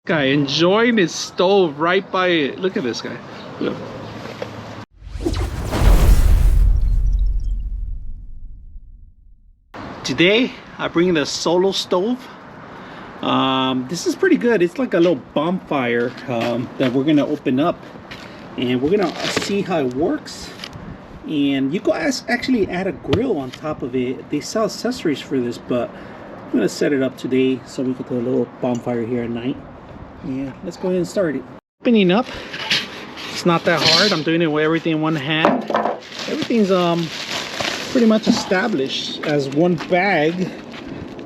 Guy enjoying his stove right by it. Look at this guy. Look. Today I bring the Solo stove. This is pretty good. It's like a little bonfire that we're gonna open up, and we're gonna see how it works. And you guys actually add a grill on top of it. They sell accessories for this, but I'm gonna set it up today so we can do a little bonfire here at night. Yeah, let's go ahead and start it. Opening up, it's not that hard. I'm doing it with everything in one hand. Everything's pretty much established as one bag,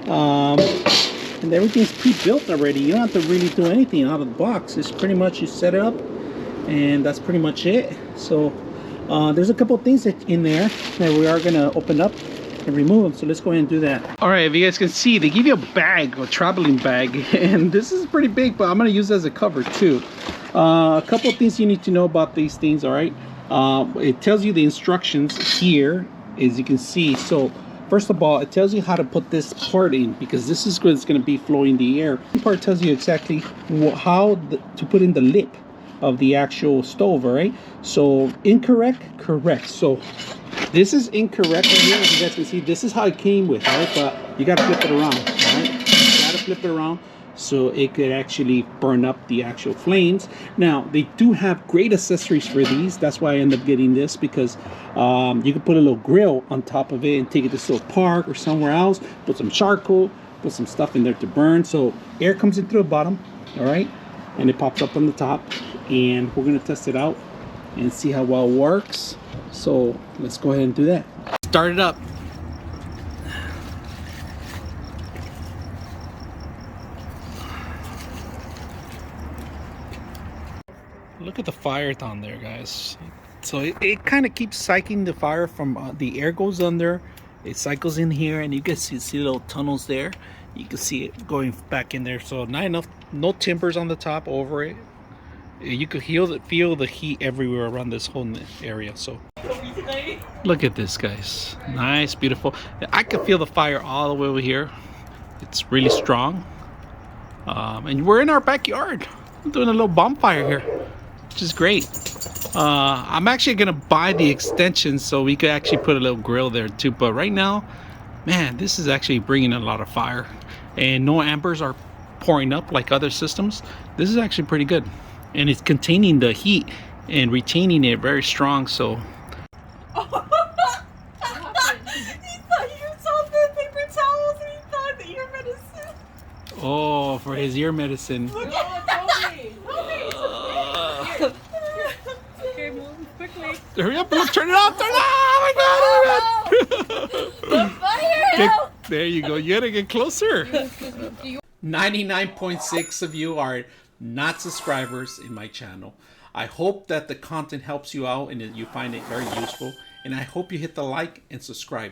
and everything's pre-built already. You don't have to really do anything out of the box. It's pretty much you set it up, and that's pretty much it. So there's a couple of things in there that we are gonna open up and remove them, so let's go ahead and do that. All right, if you guys can see, they give you a bag, a traveling bag, and this is pretty big, but I'm gonna use it as a cover too. A couple of things you need to know about these things. All right, it tells you the instructions here, as you can see. So first of all, it tells you how to put this part in, because this is what's going to be flowing the air. This part tells you exactly how to put in the lip of the actual stove. All right, so incorrect, correct. So this is incorrect right here. As you guys can see, this is how it came with. All right, but you got to flip it around. All right, you got to flip it around so it could actually burn up the actual flames. Now they do have great accessories for these. That's why I end up getting this, because you can put a little grill on top of it and take it to a park or somewhere else, put some charcoal, put some stuff in there to burn, so air comes in through the bottom. All right, and it pops up on the top, and we're gonna test it out and see how well it works. So let's go ahead and do that. Start it up. Look at the fire down there, guys. So it kind of keeps cycling the fire from the air goes under, it cycles in here, and you can see little tunnels there. You can see it going back in there. So not enough, no timbers on the top over it. You could feel the heat everywhere around this whole area. So look at this, guys. Nice, beautiful. I can feel the fire all the way over here. It's really strong. And we're in our backyard. I'm doing a little bonfire here, which is great. I'm actually gonna buy the extension so we could actually put a little grill there too. But right now, man, this is actually bringing a lot of fire, and no embers are pouring up like other systems. This is actually pretty good, and it's containing the heat and retaining it very strong. So He thought you saw the paper towels and he thought that your medicine. oh, for his ear medicine. Look at Toby! Okay, move quickly. Hurry up, look, turn it off, turn it off. Oh my god, oh my god. Fire! There you go, you gotta get closer. 99.6 of you are not subscribers in my channel. I hope that the content helps you out and that you find it very useful, and I hope you hit the like and subscribe.